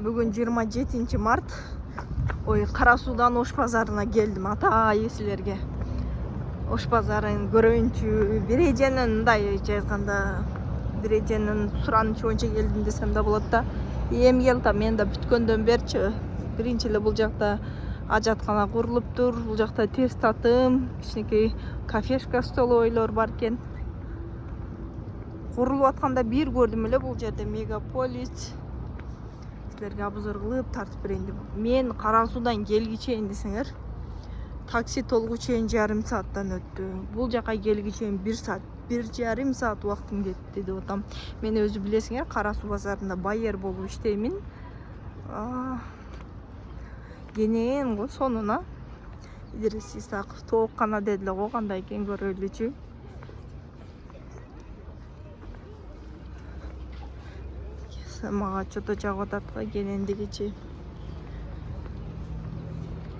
Бүгін 27 март. Ой, Қарасудан Ош базарына келдім ата есілерге. Ош базарын көрөйүнчү биреженин мындай жазганда биреженин суранычы боюнча келдим десем да болот да. Эми ел мен да бүткөндөн берчи биринчи эле бул жакта ажаткана курулуптур. Бул жакта тез татым, кичинекей кафешка столовойлор бар экен. Курулуп атканда бир көрдүм эле бул жерде мегаполис. Силерге обзор кылып тартып берейин деп. Мен Карасудан келгичейин десеңер, такси толгучейин жарым сааттан өттү. Бул жака келгичейин 1 саат, 1,5 саат убактым кетти деп атам. Мен өзү билесиңер, Карасу базарында байер болуп иштеймин. Кенен го сонуна Идрис Исаков тооккана дедиле го, кандай экен көрөлүчү. Мага чото жагып атат го кенендигичи.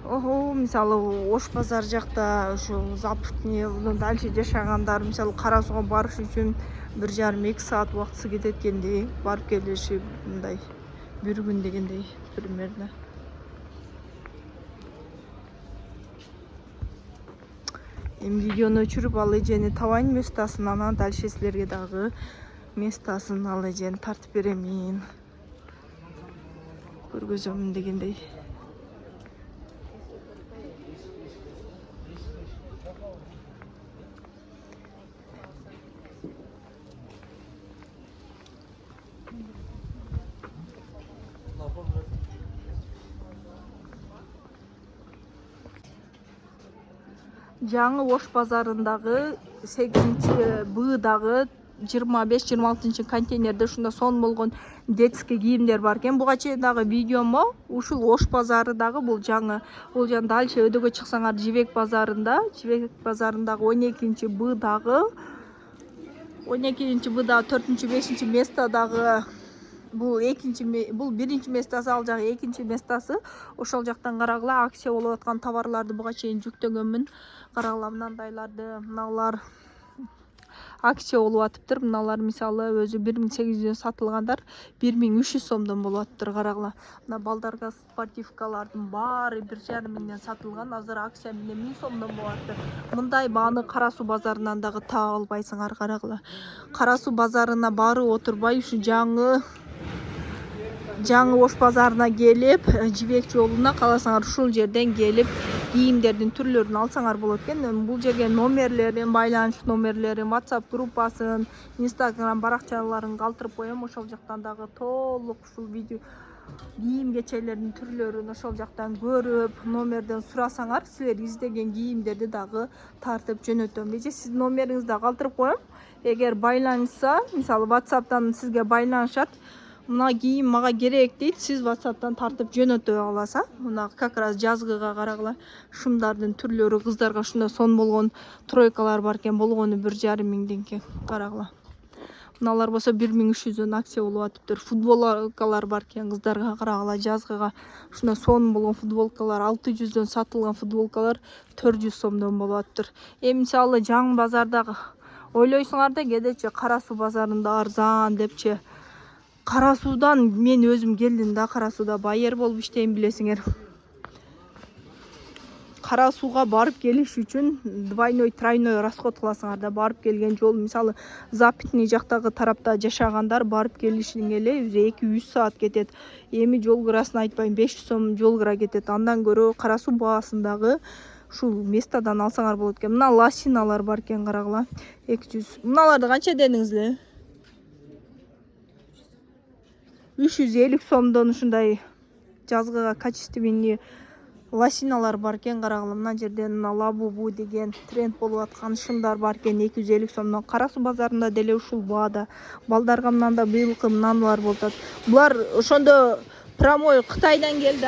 Ого, мисалы Ош базар жакта ошо Западный дальше жашагандар, мисалы Карасуга барыш үчүн 1,5-2 саат убактысы кетет экендей, барып келиши мындай бир күн дегендей примерно. Эми видеону өчүрүп ал эжени табайын местасын, анан дальше силерге дагы местасын ал эжени тартып беремин. Көргөзөмүн дегендей. Жаңы Ош базарындагы 8-Бдагы 25-26 контейнерде ушунда сон болгон детский кийимдер бар экен. Буга чейин дагы видеомо ушул Ош базары дагы бул жаңы. Бул жан дальше өдөгө чыксаңар Жибек базарындагы 12-Бдагы 4-5 местодагы бул биринчи местасы, ал жагы экинчи местасы. Ошол жактан карагыла акция болуп аткан товарларды буга чейин жүктөгөнмүн. Карагыла мынандайларды, мыналар акция болуп атыптыр. Мыналар мисалы өзү 1800 сатылгандар 1300 сомдон болуп атыптыр. Карагыла. Мына балдарга спортивкалардын баары 1,5 миңден сатылган. Азыр акция менен 1000 сомдон болуп атыптыр. Мындай бааны Карасу базарынан дагы таап албайсыңар. Карагыла. Карасу базарына барып отурбай ушу жаңы Ош базарына келип, Жибек жолуна каласаңар ушул жерден келип, кийимдердин түрлөрүн алсаңар болот экен. Бул жерге номерлерин, байланыш номерлерин, WhatsApp группасын, Instagram баракчаларын калтырып коем. Ошол жактан дагы толук ушул видео кийим кечелердин түрлөрүн ошол жактан көрүп, номерден сурасаңар, силер издеген кийимдерди дагы тартып жөнөтөм. Эже сиздин номериңизди калтырып коем. Эгер байланышса, мисалы WhatsApp'тан сизге байланышат, мына кийим мага керек дейт, сиз WhatsApp'тан тартып жөнөтө аласыз. Мына как раз жазгыга карагыла шумдардын түрлөрү, кыздарга ушунда сон болгон тройкалар бар экен, болгону 1,5 миңденки. Карагыла. Мыналар болсо 1300дөн акция болуп атыптыр. Футболкалар бар экен кыздарга, карагыла жазгыга ушунда сон болгон футболкалар, 600дөн сатылган футболкалар 400 сомдон болуп атыптыр. Эми мисалы жаңы базардагы ойлойсуңар да кедечи Карасу базарында арзан депчи. Карасудан мен өзүм келдим да, Карасуда байер болуп иштейм билесиңер. Карасуга барып келиш үчүн двойной, тройной расход кыласыңар да. Барып келген жол, мисалы Западный жактагы тарапта жашагандар барып келишиңе эле 2-3 саат кетет. Эми жол кырасын айтпайм, 500 сом жол кыра кетет. Андан көрө Карасу баасындагы ушул местадан алсаңар болот экен. Мына лосиналар бар экен, карагыла. 200. Мыналарды канча дедиңиз эле? 350 сомдон ушундай жазгыга качественный лосиналар бар экен, карагыла. Мына жерден Лабубу деген тренд болуп аткан шымдар бар экен, 250 сомдон. Карасу базарында деле ушул баада. Балдарга мынанда быйылкы мынаналар болуп атат. Булар ошондо промой Кытайдан келди.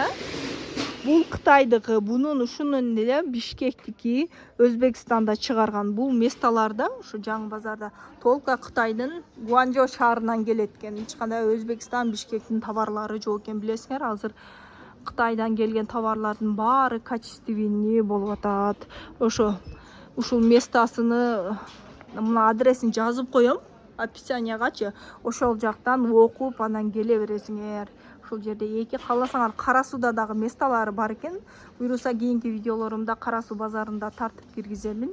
Бул Кытайдыкы, бунун ушунун эле Бишкектики Өзбекстанда чыгарган. Бул месталарда, ушу жаңы базарда толка Кытайдын Гуанчжоу шаарынан келет экен. Эч кандай Өзбекстан, Бишкектин товарлары жок экен, билесиңер. Азыр Кытайдан келген товарлардын баары качественный болуп атат. Ошо ушул местасыны, мына адресин жазып коем. описаниягачы ошол жактан окуп анан келе бересиңер. Ушул жерде эки кааласаңар Кара сууда дагы месталары бар экен. Буюрса кийинки видеолорумда Кара суу базарында тартып киргиземин.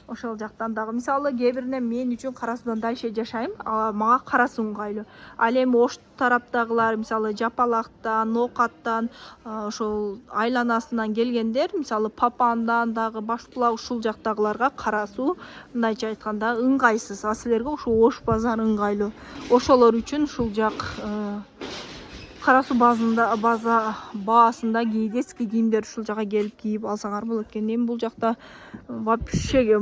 Ошол жактан дагы мисалы кээ биринен мен үчүн Кара суудан дальше жашайм, мага Кара суу ыңгайлуу. Ал эми Ош тараптагылар мисалы Жапалактан, Нокаттан, ошол айланасынан келгендер, мисалы Папандан дагы Башбулак ушул жактагыларга Кара суу мындайча айтканда ыңгайсыз. А силерге ушул Ош базары ыңгайлуу. Ошолор үчүн ушул жак Кара суу баасында детский кийимдер ушул жака келип кийип алсаңар болот экен. Эми бул жакта вообще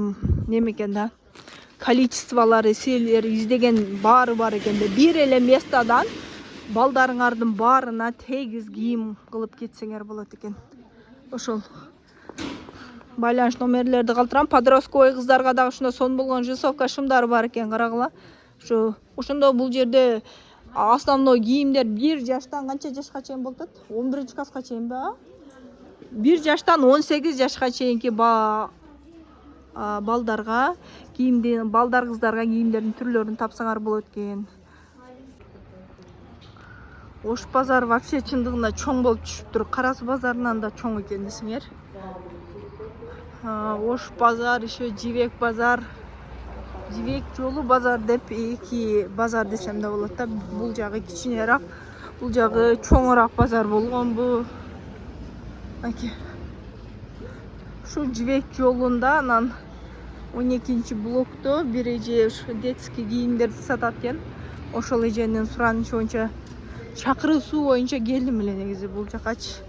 неме экен да. Количестволору силер издеген баары бар экен да. Бир эле местадан балдарыңардын баарына тегиз кийим кылып кетсеңер болот экен. Ошол байланыш номерлерди калтырам. Подростковый кыздарга дагы ушундай сон болгон жисовка шымдары бар экен, карагыла. Ошондо бул жерде основной кийимдер 1 жаштан канча жашка чейин болот? 11-класска чейин ба? 1 жаштан 18 жашка чейинки балдарга кийимди, балдар кыздарга кийимдердин түрлөрүн тапсаңар болот экен. Ош базары вообще чындыгында чоң болуп түшүптүр. Кара суу базарынан да чоң экен десеңер. Ош базар, еще Жибек базар, Жибек жолу базар деп эки базар десем да болот да. Бул жагы кичинераак, бул жагы чоңураак базар болгон бу. Ушул Жибек жолунда анан 12-блокто бир эже детский кийимдерди сатат экен. Ошол эженин суранычы боюнча чакыруусу боюнча келдим эле негизи бул жакачы.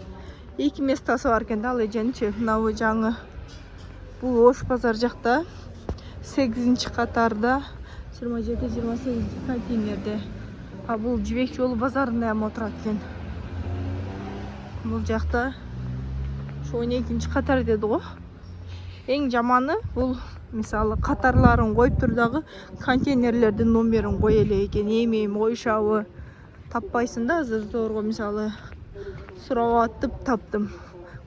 Эки местасы бар экен да ал эженичи. Мына бу жаңы бул Ош базар жакта 8-катарда 27-28 контейнерде. А бул Жибек жолу базарында эми отурат экен. Бул жакта 12-катар деди го. Эң жаманы бул мисалы катарларын коюп тур дагы контейнерлердин номерин кое эле экен. Эми коюшабы таппайсың да, азыр зорго мисалы сурап атып таптым.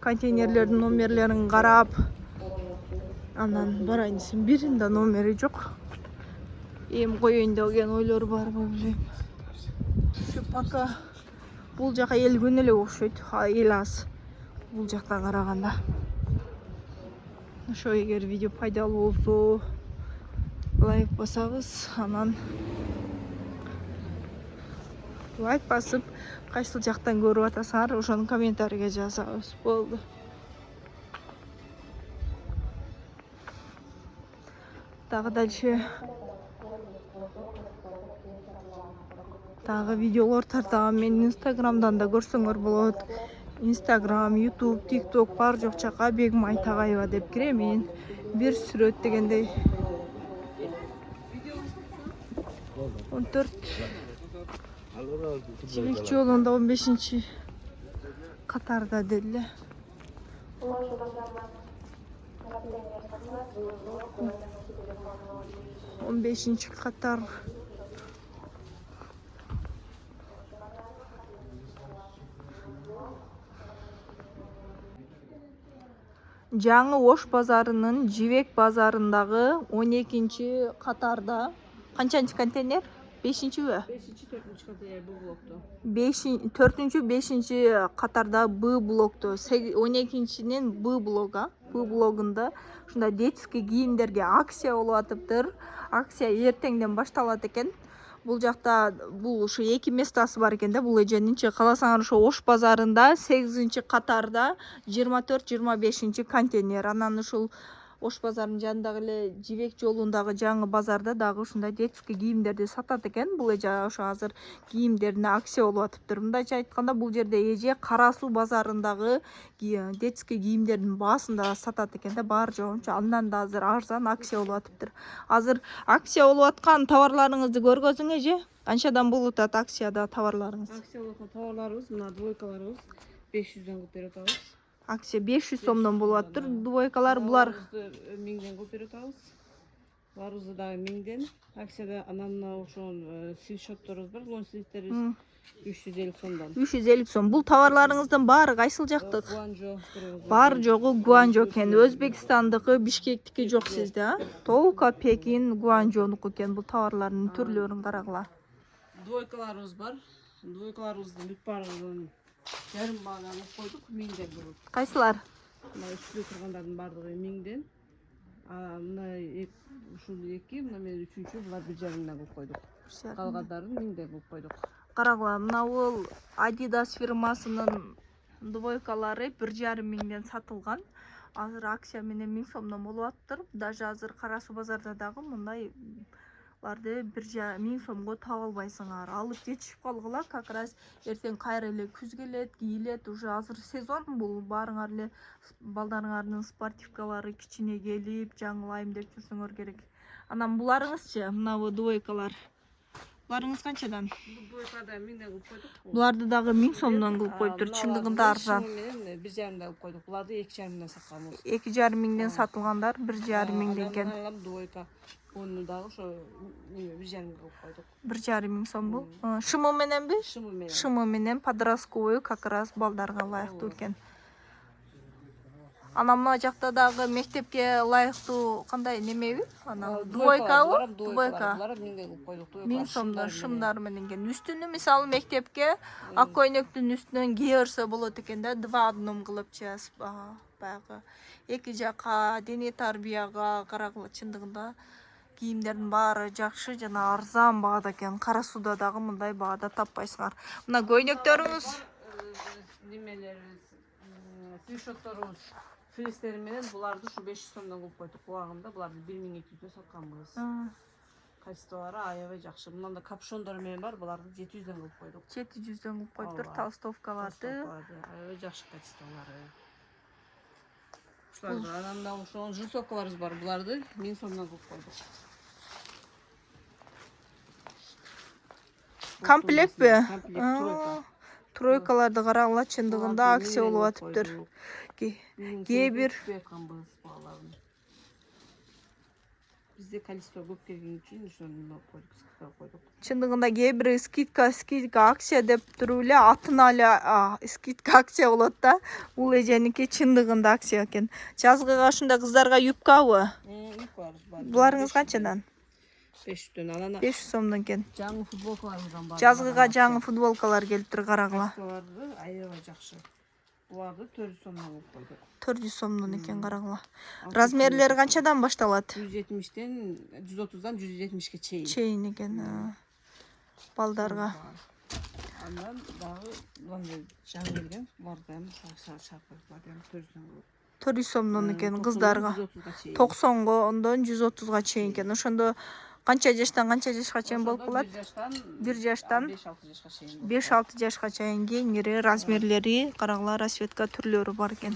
Контейнерлердин номерлерин карап анан барайын десем биринде номери жок. Эми коеюн деген ойлор барбы билем. Ошо пока бул жака эл көн эле окшойт, эл аз бул жактан караганда. Ошо эгер видео пайдалуу болсо лайк басабыз, анан лайк басып кайсыл жактан көрүп атасыңар ошону комментарийге жазабыз. Болду. Дагы дальше дагы видеолор тартам. Мен Инстаграмдан да көрсөңөр болот. Инстаграм, Ютуб, ТикТок бар жок жака Бегим Айтагаева деп киремин. Бир сүрөт дегендей 14 Жибек жолунда 15-катарда деди. 15-катар. Жаңы Ош базарынын Жибек базарындагы 12-катарда канчанчы контейнер? 5-чиби? 4-чү контейнер Б блокто. 4-5 катарда Б блокто. 12-чинин Б блога. Б блогунда ушундай детский кийимдерге акция болуп атыптыр. Акция эртеңден башталат экен. Бул жакта бул ушу эки местасы бар экен да бул эженинчи. Каласаңар ошо Ош базарында 8-катарда 24-25 контейнер. Анан ушул Ош базарынын жанындагы эле Жибек жолундагы жаңы базарда дагы ушундай детский кийимдерди сатат экен. Бул эже ошо азыр кийимдерине акция болуп атыптыр. Мындайча айтканда бул жерде эже Кара суу базарындагы детский кийимдердин баасында сатат экен да баары жоончу. Андан да азыр арзан акция болуп атыптыр. Азыр акция болуп аткан товарларыңызды көргөзүң эже. Канчадан болуп атат акцияда товарларыңыз? Акция болуп аткан товарларыбыз мына двойкаларыбыз 500дөн кылып берип атабыз. Акция 500 сомдон болуп атыптыр. Двойкалар булар 1000ден кылып берип атабыз. Барыбызды дагы 1000ден. Акцияда анан ошол сил счетторубуз бар, лон сливтерибиз 350 сомдон. 350 сом. Бул товарларыңыздын баары кайсыл жактык? Гуанчжоу. Бар жогу Гуанчжоу экен. Өзбекстандыкы, Бишкектики жок сизде, а? Толка Пекин, Гуанчжоунуку экен. Бул товарлардын түрлөрүн карагыла. Двойкаларыбыз бар. Двойкаларыбыздын бүт баардыгын жарым баадан койдук, 1000 болот. Кайсылар? Мына үстүдө тургандардын баардыгы 1000ден. Мына ушул эки, мына мен үчүнчү, булар 1,5 кылып койдук. Калгандарын 1000 кылып койдук. Карагыла, мына бул Adidas фирмасынын двойкалары 1,5 сатылган. Азыр акция менен 1000 сомдон болуп атыптыр. Даже азыр Кара Суу базарда дагы мындай ларды 1,5 сомго таба албайсыңар. Алып жетишип калгыла, как раз эртең кайра эле күз келет, кийилет, уже азыр сезон бул. Баарыңар эле балдарыңардын спортивкалары кичине келип, жаңылайм деп жүрсөңөр керек. Анан буларыңызчы, мына бу двойкалар. Буларыңыз канчадан? Бул двойкада 1000 кылып койдук. Буларды дагы 1000 сомдон кылып коюптур. Чындыгында арзан. Менен 1,5 кылып койдук. Буларды 2,5 сатканбыз. 2,5 сатылгандар 1,5 экен. Анан двойка. Onu dagы ошо 1,5 кылып койдук. 1,5 сом бул. Шымы мененби? Шымы менен. Шымы менен подростковый как раз балдарга ылайыктуу экен. Анан мына жакта дагы мектепке ылайыктуу кандай немеби? Анан двойкабы? Двойка. Булар 1000 кылып койдук. 1000 сомдон шымдар менен экен. Үстүнү мисалы мектепке ак көйнөктүн үстүнөн кие берсе болот экен да, 2 одном кылыпчы. Баягы эки жака диний тарбияга карагыла, чындыгында кийимдердин баары жакшы жана арзан баада экен. Кара Сууда дагы мындай баада таппайсыңар. Мына көйнөктөрүңүз, Немелерибиз, свитшотторубуз, флистери менен буларды ушу 500 сомдон кылып койдук. Убагында буларды 1200 сатканбыз. Качестволору аябай жакшы. Мындан да капюшондору менен бар, буларды 700 кылып койдук. 700 кылып коюптур. Толстовкаларды Аябай жакшы качестволору. Ушуларды анан да ошол жусовкаларыбыз бар, буларды 1000 сомдон кылып койдук. комплектпи? Комплект, тройка. Тройкаларды карагыла, чындыгында акция болуп атыптыр. Кээ бир бизде количество көп келген үчүн ошону койдук. чындыгында кээ бир скидка акция деп туруп эле атын эле скидка акция болот да. Бул эженики чындыгында акция экен. Жазгыга ушундай кыздарга юбкабы? Юбкаларыбыз бар. Буларыңыз канчадан? 500 анан 500 сомдон экен. жаңы футболкаларыбыздан бар. Жазгыга жаңы футболкалар келиптир, карагыла. Качестволору аябай жакшы. Буларды 400 сомдон кылып койдук. 400 сомдон экен, карагыла. Размерлери канчадан башталат? 170ден 130дан 170ке чейин экен. Балдарга. Андан дагы мындай жаңы келген, буларды эми шарпырларды 400 сомдон экен кыздарга. 90-ондон 130га чейин экен. Ошондо канча жаштан канча жашка чейин болуп калат? 1 жаштан 5-6 жашка чейин кеңири размерлери, карагыла, расцветка түрлөрү бар экен.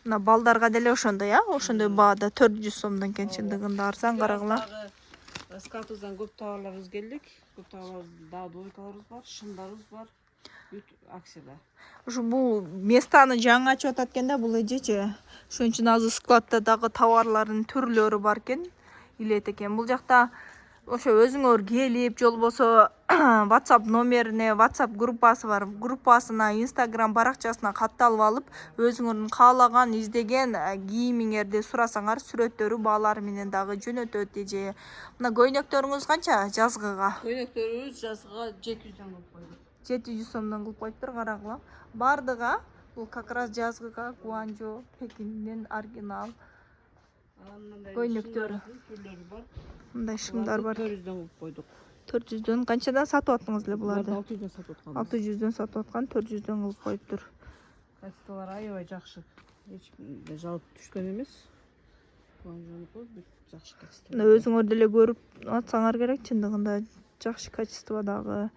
Мына балдарга деле ошондой, ошондой баада 400 сомдон экен, чындыгында арзан, карагыла. Скатыбыздан көп товарларыбыз келдик. Көп товарларыбыз, дагы двойкаларыбыз бар, шымдарыбыз бар. Бүт акцияда. Ушу бул местаны жаңы ачып атат экен да, бул эжечи. Ошон үчүн азыр складта дагы товарлардын түрлөрү бар экен, илет экен. Бул жакта ошо өзүңөр келип, же болбосо WhatsApp номерине, WhatsApp группасы бар. Группасына, Instagram баракчасына катталып алып, өзүңөрдүн каалаган, издеген кийимиңерди сурасаңар, сүрөттөрү, баалары менен дагы жөнөтөт эже. Мына көйнөктөрүңүз канча жазгыга? Көйнөктөрүбүз жазгыга 700 кылып койдук. 700 сомдон кылып коюптур, карагыла. Бардыга бул как раз жазгыга Гуанчжоу, Пекинден оригинал көйнөктөрү. Мындай шымдар бар. 400дөн кылып койдук. 400дөн канчадан сатып аттыңыз эле буларды? 600дөн сатып атканбыз. 600дөн сатып аткан, 400дөн кылып коюптур. Качестволору аябай жакшы. Эч жалып түшкөн эмес. Гуанчжоунуку бүт жакшы качество. Мына өзүңөр деле көрүп атсаңар керек, чындыгында жакшы качестводагы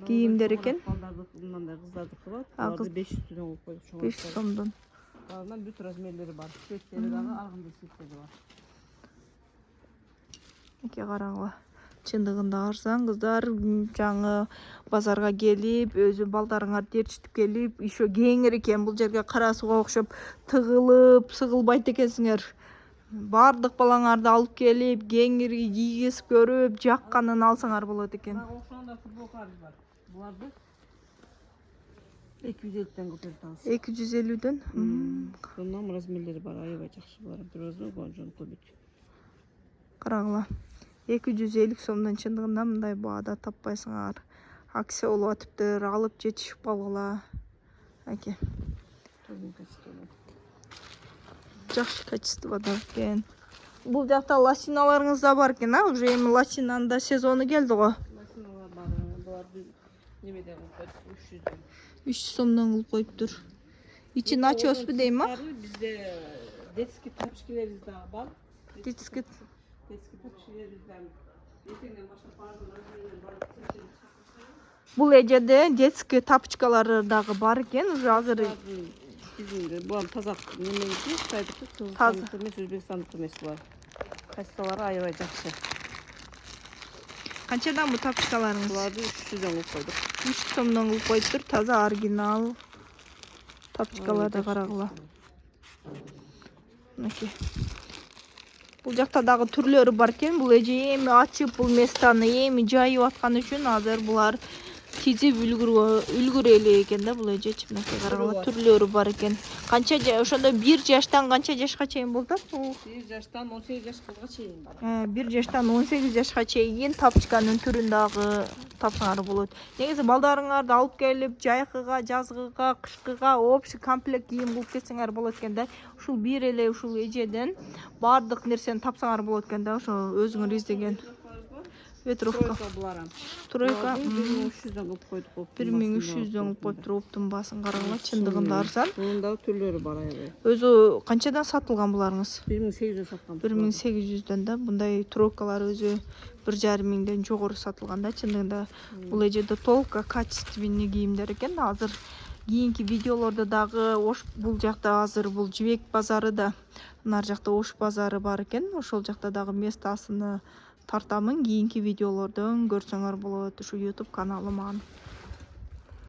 кийимдер экен. Мындай кыздардыкы бар. Аларды 500дөн кылып койдук. 500 сомдон. Алардан бүт размерлери бар. Цветтери дагы ар кандай цветтери бар. Эке, карагыла. Чындыгында арзан, кыздар жаңы базарга келип, өзү балдарыңарды ээрчитип келип, еще кеңири экен. Бул жерге Кара Сууга окшоп тыгылып, сыгылбайт экенсиңер. Бардык балаңарды алып келип, кеңири кийгизип көрүп, жакканын алсаңар болот экен. Ошондо футболкаларыбыз бар. Буларды 250-ден көтөрүп 250-дөн. Сонун размерлери бар, аябай жакшы булар. Бирөөзү гонжон көбүт. Карагыла. 250 сомдон чындыгында мындай баада таппайсыңар. Акция болуп атыптыр, алып жетишип калгыла. Аке. Жакшы качествода экен. Бул жакта лосиналарыңыз да бар экен, уже эми лосинанын да сезону келди го. Лосиналар бар. Булар немеде 300 сомдон кылып коюптур. Ичи начоспу дейм а? Бизде детский тапочкаларыбыз да бар. Детский тапочкаларыбыз да эртеңден баштап бардым. Бул эжеде детский тапочкалары дагы бар экен, уже азыр Биздин булар таза неменики, Кытайдыкы, Таза. Кыргызстандыкы эмес, Өзбекстандыкы эмес булар. Качестволору аябай жакшы. канчадан бул тапочкаларыңыз? Буларды 300дөн кылып койдук. 300 сомдон кылып коюптур, таза оригинал тапочкаларды карагыла. Мынакей. Бул жакта дагы түрлөрү бар экен. Бул эже эми ачып бул местаны эми жайып аткан үчүн азыр булар тизип үлгүрөлү экен да бул эже. Мынакей карагыла, түрлөрү бар экен. Канча ошондо 1 жаштан канча жашка чейин болду? 1 жаштан 18 жашка чейин бар. 1 жаштан 18 жашка чейин тапочканын түрүн дагы тапсаңар болот. Негизи балдарыңарды алып келип жайкыга, жазгыга, кышкыга общий комплект кийим кылып кетсеңер болот экен да. Ушул бир эле ушул эжеден бардык нерсени тапсаңар болот экен да. Ошо өзүңөр издеген ветровка. Тройка 1300дөн кылып койдук. 1300дөн кылып коюптур, оптун баасын карагыла, чындыгында арзан. Мунун дагы түрлөрү бар аябай. Өзү канчадан сатылган буларыңыз? 1800дөн саткан. 1800дөн да. Мындай тройкалар өзү 1,5 миңден жогору сатылган да. Чындыгында бул эжеде толко качественный кийимдер экен. Азыр кийинки видеолордо дагы бул жакта азыр бул Жибек базары да, нар жакта Ош базары бар экен. Ошол жакта дагы местасыны тартамын. Кийинки видеолордон көрсөңөр болот ушу YouTube каналыман.